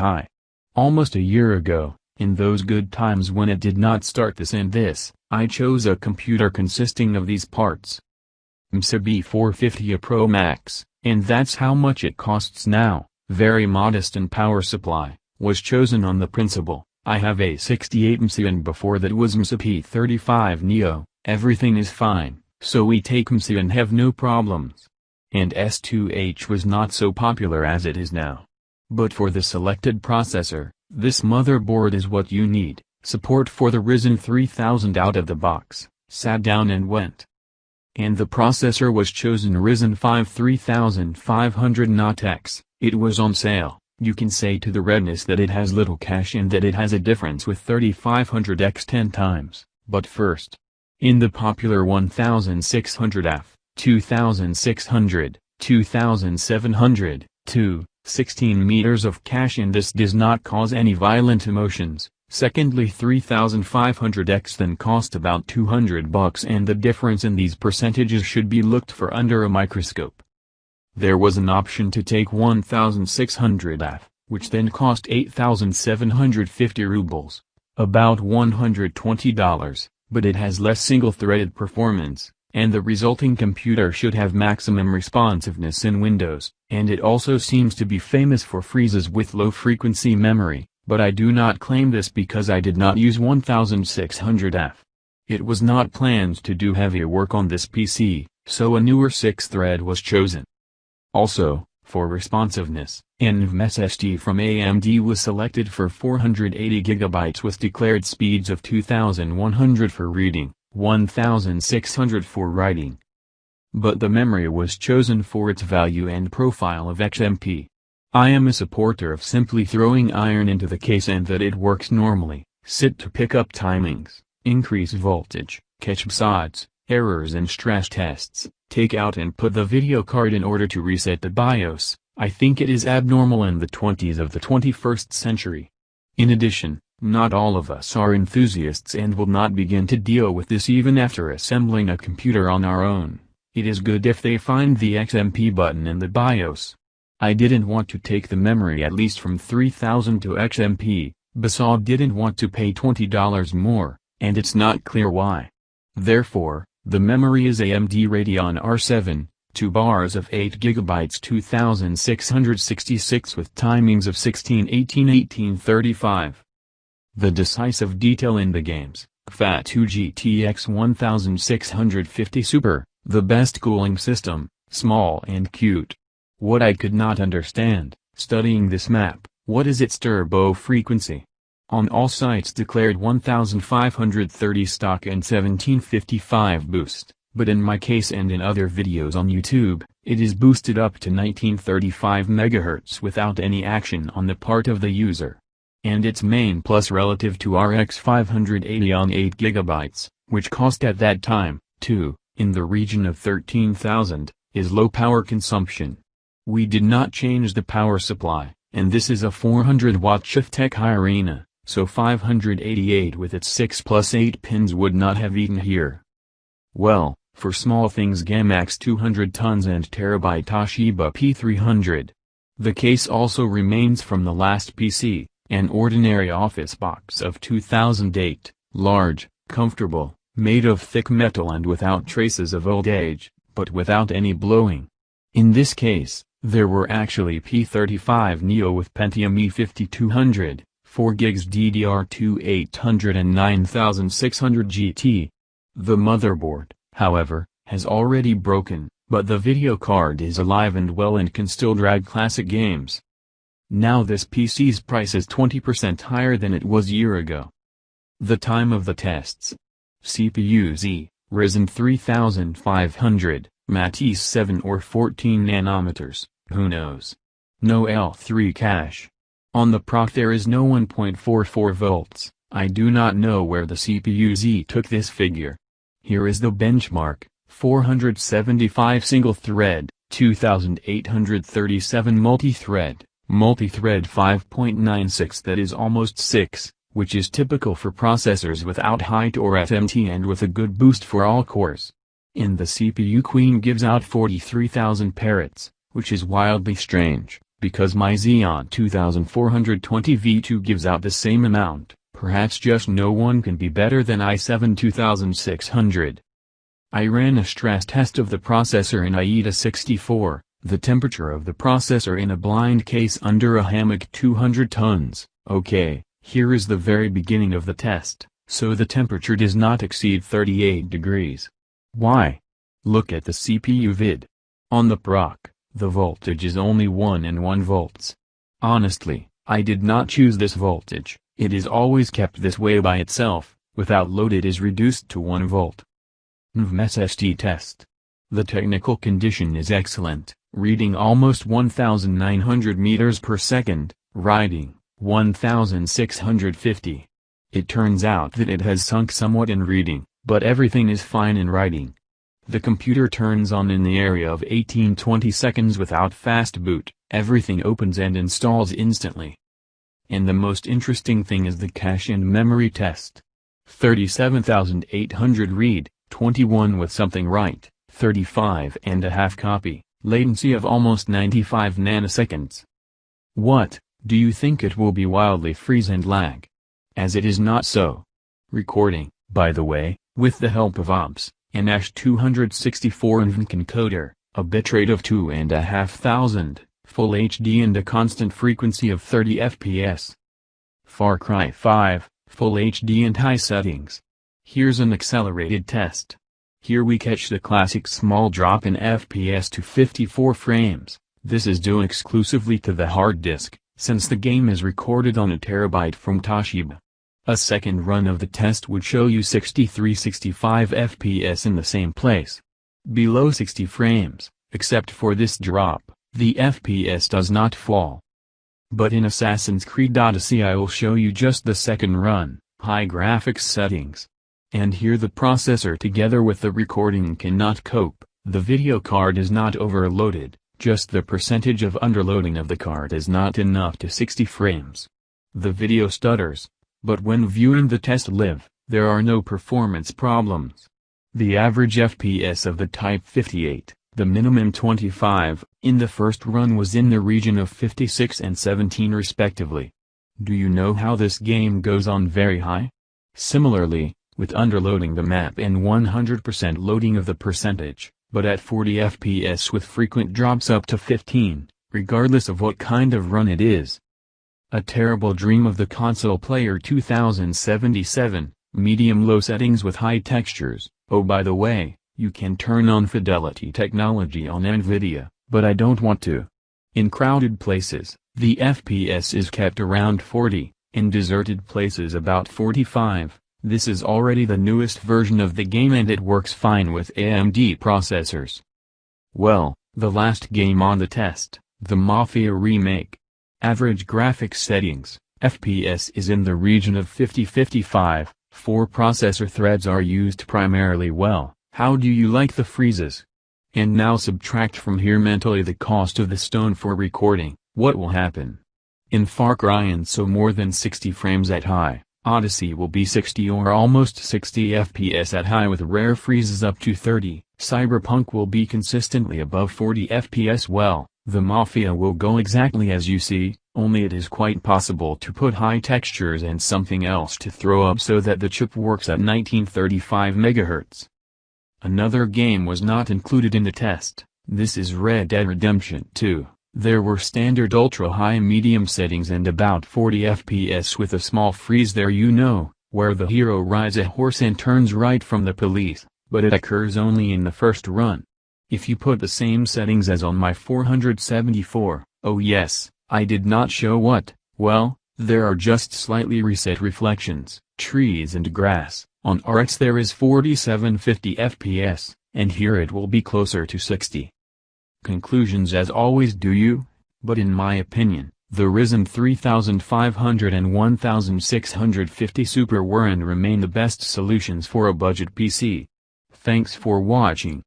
high. Almost a year ago, in those good times when it did not start this and this, I chose a computer consisting of these parts. TOSHIBA P300 Pro Max, and that's how much it costs now, very modest in power supply, was chosen on the principle, I have a 68 TOSHIBA and before that was TOSHIBA P35 Neo, everything is fine, so we take TOSHIBA and have no problems. And S2H was not so popular as it is now. But for the selected processor, this motherboard is what you need. Support for the Ryzen 3000 out of the box, sat down and went. And the processor was chosen Ryzen 5 3500 X. It was on sale. You can say to the redness that it has little cache and that it has a difference with 3500X 10 times, but first. In the popular 1600F, 2600, 2700, 16 meters of cache and this does not cause any violent emotions. Secondly 3500X then cost about $200 and the difference in these percentages should be looked for under a microscope. There was an option to take 1600F, which then cost 8,750 rubles, about $120, but it has less single-threaded performance, and the resulting computer should have maximum responsiveness in Windows, and it also seems to be famous for freezes with low-frequency memory, but I do not claim this because I did not use 1600F. It was not planned to do heavy work on this PC, so a newer 6-thread was chosen. Also, for responsiveness, NVMe SSD from AMD was selected for 480 GB with declared speeds of 2100 for reading, 1600 for writing. But the memory was chosen for its value and profile of XMP. I am a supporter of simply throwing iron into the case and that it works normally, sit to pick up timings, increase voltage, catch SODs, errors and stress tests, take out and put the video card in order to reset the BIOS. I think it is abnormal in the 20s of the 21st century. In addition, not all of us are enthusiasts and will not begin to deal with this even after assembling a computer on our own. It is good if they find the XMP button in the BIOS. I didn't want to take the memory at least from 3000 to XMP, Basad didn't want to pay $20 more, and it's not clear why. Therefore, the memory is AMD Radeon R5, 2 bars of 8 GB 2666 with timings of 1618 1835. The decisive detail in the games, KFA2 GTX 1650 Super, the best cooling system, small and cute. What I could not understand, studying this map, what is its turbo frequency? On all sites declared 1530 stock and 1755 boost, but in my case and in other videos on YouTube, it is boosted up to 1935 MHz without any action on the part of the user. And its main plus relative to RX 580 on 8 GB, which cost at that time, too, in the region of 13,000, is low power consumption. We did not change the power supply, and this is a 400-watt CHIEFTEC I-Arena, so 588 with its 6 plus 8 pins would not have eaten here. Well, for small things GAMMAX 200 tons and terabyte TOSHIBA P300. The case also remains from the last PC, an ordinary office box of 2008, large, comfortable, made of thick metal and without traces of old age, but without any blowing. In this case, there were actually P35 Neo with Pentium E5200, 4 gigs DDR2 800 and 9600 GT. The motherboard, however, has already broken, but the video card is alive and well and can still drag classic games. Now this PC's price is 20% higher than it was a year ago. The time of the tests. CPU Z, Ryzen 3500, Matisse 7 or 14 nanometers, who knows? No L3 cache. On the proc there is no 1.44 volts, I do not know where the CPU Z took this figure. Here is the benchmark, 475 single-thread, 2837 multi-thread 5.96 that is almost 6, which is typical for processors without high or FMT and with a good boost for all cores. In the CPU Queen gives out 43,000 parrots, which is wildly strange, because my Xeon 2420 V2 gives out the same amount. Perhaps just no one can be better than i7 2600. I ran a stress test of the processor in IETA 64, the temperature of the processor in a blind case under a hammock 200 tons. Okay, here is the very beginning of the test, so the temperature does not exceed 38 degrees. Why? Look at the CPU vid. On the proc, the voltage is only 1 volts. Honestly, I did not choose this voltage, it is always kept this way by itself, without load it is reduced to 1 volt. NVMe SSD test. The technical condition is excellent, reading almost 1900 meters per second, writing 1650. It turns out that it has sunk somewhat in reading, but everything is fine in writing. The computer turns on in the area of 18-20 seconds without fast boot, everything opens and installs instantly. And the most interesting thing is the cache and memory test. 37,800 read, 21 with something write, 35.5 copy, latency of almost 95 nanoseconds. What, do you think it will be wildly freeze and lag? As it is not so. Recording, by the way, with the help of OBS, an AH264 NVMe encoder, a bitrate of 2,500, Full HD and a constant frequency of 30 fps. Far Cry 5, Full HD and high settings. Here's an accelerated test. Here we catch the classic small drop in FPS to 54 frames, this is due exclusively to the hard disk, since the game is recorded on a terabyte from Toshiba. A second run of the test would show you 63-65 FPS in the same place. Below 60 frames, except for this drop, the FPS does not fall. But in Assassin's Creed Odyssey I will show you just the second run, high graphics settings. And here the processor together with the recording cannot cope, the video card is not overloaded, just the percentage of underloading of the card is not enough to 60 frames. The video stutters, but when viewing the test live, there are no performance problems. The average FPS of the Type 58, the minimum 25, in the first run was in the region of 56 and 17 respectively. Do you know how this game goes on very high? Similarly, with underloading the map and 100% loading of the percentage, but at 40 FPS with frequent drops up to 15, regardless of what kind of run it is. A terrible dream of the console player 2077, medium-low settings with high textures. Oh by the way, you can turn on fidelity technology on NVIDIA, but I don't want to. In crowded places, the FPS is kept around 40, in deserted places about 45. This is already the newest version of the game and it works fine with AMD processors. Well, the last game on the test, the Mafia remake. Average graphics settings, FPS is in the region of 50-55, 4 processor threads are used primarily well. How do you like the freezes? And now subtract from here mentally the cost of the stone for recording, what will happen? In Far Cry and so more than 60 frames at high, Odyssey will be 60 or almost 60 FPS at high with rare freezes up to 30, Cyberpunk will be consistently above 40 FPS well, the Mafia will go exactly as you see, only it is quite possible to put high textures and something else to throw up so that the chip works at 1935 MHz. Another game was not included in the test, this is Red Dead Redemption 2. There were standard ultra-high medium settings and about 40 FPS with a small freeze there where the hero rides a horse and turns right from the police, but it occurs only in the first run. If you put the same settings as on my 474, oh yes, I did not show what, well, there are just slightly reset reflections, trees and grass, on RX there is 47-50 FPS, and here it will be closer to 60. Conclusions as always but in my opinion, the Ryzen 3500 and 1650 Super were and remain the best solutions for a budget PC. Thanks for watching.